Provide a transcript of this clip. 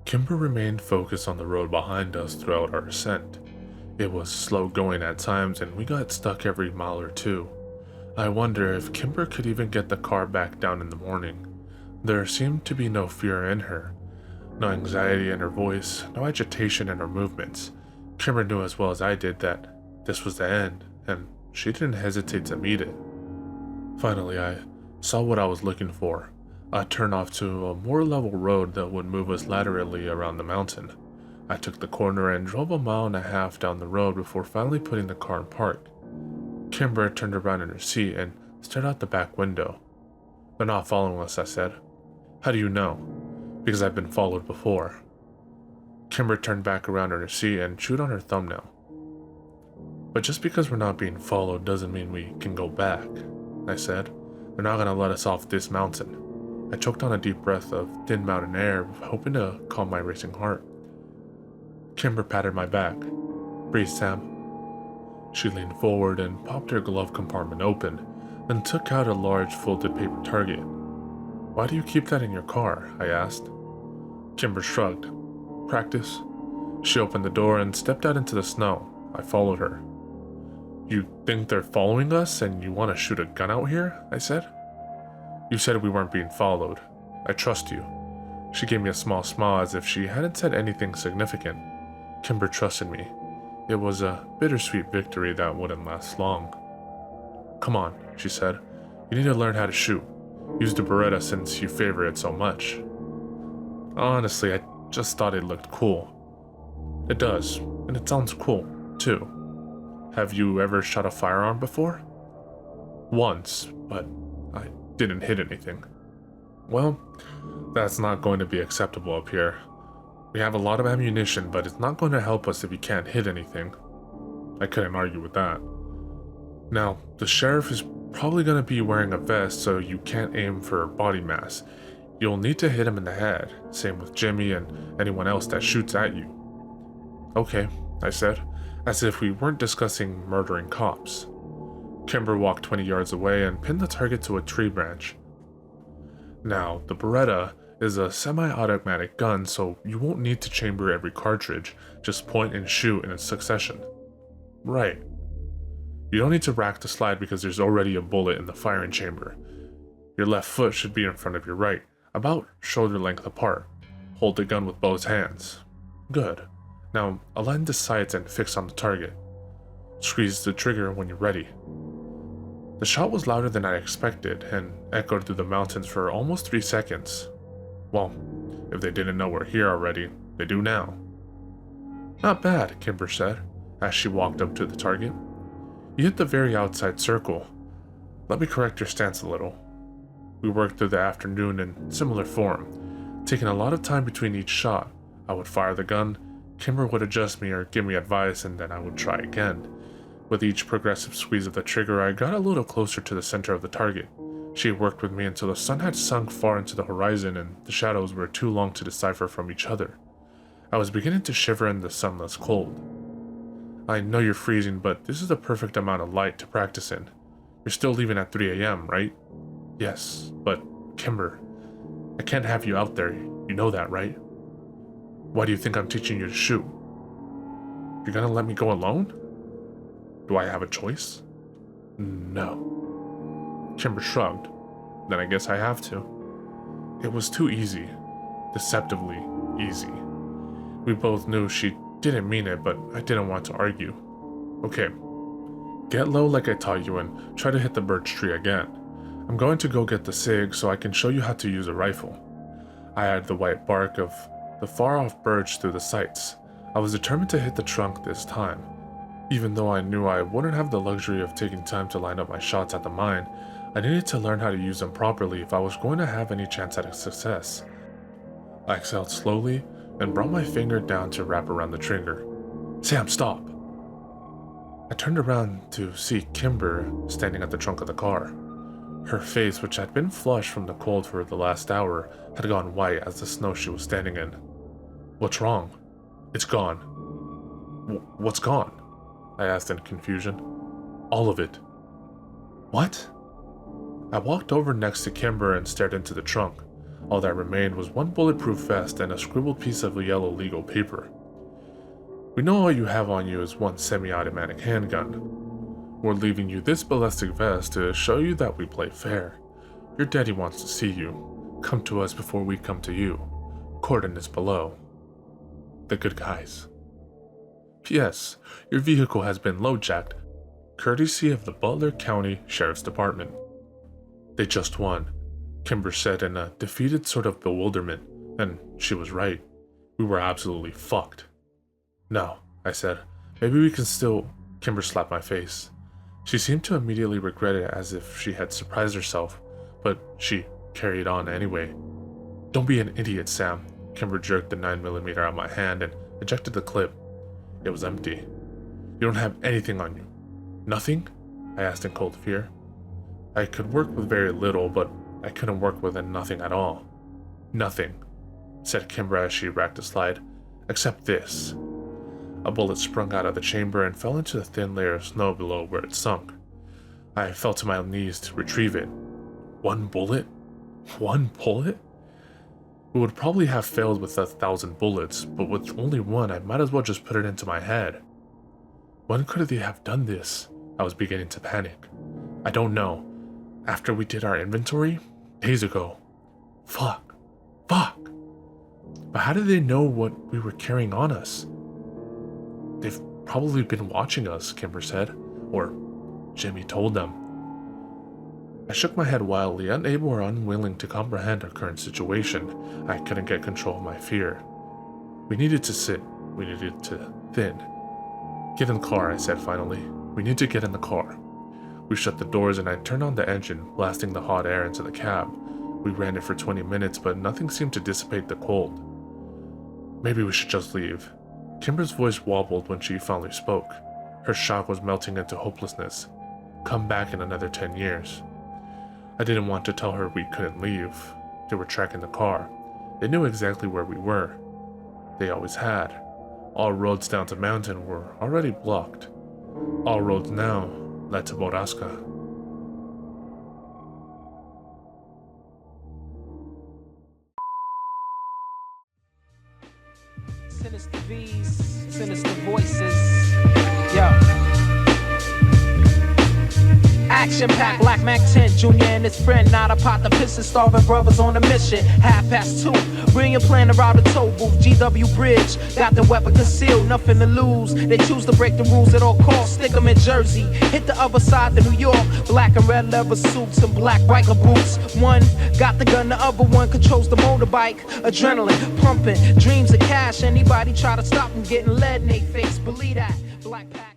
Kimber remained focused on the road behind us throughout our ascent. It was slow going at times and we got stuck every mile or two. I wonder if Kimber could even get the car back down in the morning. There seemed to be no fear in her, no anxiety in her voice, no agitation in her movements. Kimber knew as well as I did that this was the end, and she didn't hesitate to meet it. Finally, I saw what I was looking for. I turned off to a more level road that would move us laterally around the mountain. I took the corner and drove a mile and a half down the road before finally putting the car in park. Kimber turned around in her seat and stared out the back window. "They're not following us," I said. "How do you know?" "Because I've been followed before." Kimber turned back around in her seat and chewed on her thumbnail. "But just because we're not being followed doesn't mean we can go back," I said. "They're not going to let us off this mountain." I choked on a deep breath of thin mountain air, hoping to calm my racing heart. Kimber patted my back. "Breathe, Sam." She leaned forward and popped her glove compartment open, then took out a large folded paper target. "Why do you keep that in your car?" I asked. Kimber shrugged. "Practice." She opened the door and stepped out into the snow. I followed her. "You think they're following us and you want to shoot a gun out here?" I said. "You said we weren't being followed. I trust you." She gave me a small smile as if she hadn't said anything significant. Kimber trusted me. It was a bittersweet victory that wouldn't last long. "Come on," she said. "You need to learn how to shoot. Use the Beretta since you favor it so much." Honestly, I just thought it looked cool. It does, and it sounds cool, too. Have you ever shot a firearm before? Once, but I didn't hit anything. Well, that's not going to be acceptable up here. We have a lot of ammunition, but it's not going to help us if you can't hit anything. I couldn't argue with that. Now, the sheriff is probably going to be wearing a vest, so you can't aim for body mass. You'll need to hit him in the head, same with Jimmy and anyone else that shoots at you. "Okay," I said, as if we weren't discussing murdering cops. Kimber walked 20 yards away and pinned the target to a tree branch. Now, the Beretta is a semi-automatic gun, so you won't need to chamber every cartridge, just point and shoot in succession. Right. You don't need to rack the slide because there's already a bullet in the firing chamber. Your left foot should be in front of your right, about shoulder length apart. Hold the gun with both hands. Good. Now, align the sights and fix on the target. Squeeze the trigger when you're ready. The shot was louder than I expected and echoed through the mountains for almost 3 seconds. Well, if they didn't know we're here already, they do now. "Not bad," Kimber said, as she walked up to the target. "You hit the very outside circle. Let me correct your stance a little." We worked through the afternoon in similar form, taking a lot of time between each shot. I would fire the gun, Kimber would adjust me or give me advice, and then I would try again. With each progressive squeeze of the trigger, I got a little closer to the center of the target. She worked with me until the sun had sunk far into the horizon and the shadows were too long to decipher from each other. I was beginning to shiver in the sunless cold. "I know you're freezing, but this is the perfect amount of light to practice in. You're still leaving at 3 a.m., right? "Yes, but Kimber, I can't have you out there, you know that, right? Why do you think I'm teaching you to shoot? You're gonna let me go alone? Do I have a choice?" "No." Kimber shrugged. "Then I guess I have to." It was too easy. Deceptively easy. We both knew she didn't mean it, but I didn't want to argue. "Okay. Get low like I taught you and try to hit the birch tree again. I'm going to go get the SIG so I can show you how to use a rifle." I added the white bark of the far-off birch through the sights. I was determined to hit the trunk this time. Even though I knew I wouldn't have the luxury of taking time to line up my shots at the mine, I needed to learn how to use them properly if I was going to have any chance at a success. I exhaled slowly and brought my finger down to wrap around the trigger. "Sam, stop!" I turned around to see Kimber standing at the trunk of the car. Her face, which had been flushed from the cold for the last hour, had gone white as the snow she was standing in. "What's wrong?" "It's gone." What's gone?" I asked in confusion. "All of it." "What?" I walked over next to Kimber and stared into the trunk. All that remained was one bulletproof vest and a scribbled piece of yellow legal paper. We know all you have on you is one semi-automatic handgun. We're leaving you this ballistic vest to show you that we play fair. Your daddy wants to see you. Come to us before we come to you. Coordinates below. The good guys. P.S. Your vehicle has been low-jacked, courtesy of the Butler County Sheriff's Department. They just won, Kimber said in a defeated sort of bewilderment, and she was right. We were absolutely fucked. No, I said. Maybe we can still... Kimber slapped my face. She seemed to immediately regret it as if she had surprised herself, but she carried on anyway. Don't be an idiot, Sam. Kimber jerked the 9mm out of my hand and ejected the clip. It was empty. You don't have anything on you. Nothing? I asked in cold fear. I could work with very little, but I couldn't work with nothing at all. Nothing, said Kimber as she racked a slide, except this. A bullet sprung out of the chamber and fell into the thin layer of snow below where it sunk. I fell to my knees to retrieve it. One bullet? One bullet? It would probably have failed with 1,000 bullets, but with only one, I might as well just put it into my head. When could they have done this? I was beginning to panic. I don't know. After we did our inventory? Days ago. Fuck. But how did they know what we were carrying on us? They've probably been watching us, Kimber said. Or Jimmy told them. I shook my head wildly, unable or unwilling to comprehend our current situation. I couldn't get control of my fear. We needed to sit. We needed to thin. Get in the car, I said finally. We need to get in the car. We shut the doors and I turned on the engine, blasting the hot air into the cab. We ran it for 20 minutes, but nothing seemed to dissipate the cold. Maybe we should just leave. Kimber's voice wobbled when she finally spoke. Her shock was melting into hopelessness. Come back in another 10 years. I didn't want to tell her we couldn't leave. They were tracking the car. They knew exactly where we were. They always had. All roads down to Mountain were already blocked. All roads now led to Borrasca. Sinister V's, sinister voices. Yo. Action-packed Black Mac 10, Jr. and his friend, not a pot to piss and starving brothers on a mission. 2:30, brilliant plan to rob the toll booth. GW Bridge, got the weapon concealed, nothing to lose. They choose to break the rules at all costs. Stick 'em in Jersey, hit the other side to New York. Black and red leather suits and black biker boots. One got the gun, the other one controls the motorbike. Adrenaline pumping, dreams of cash. Anybody try to stop them getting lead in their face, believe that. Black pack.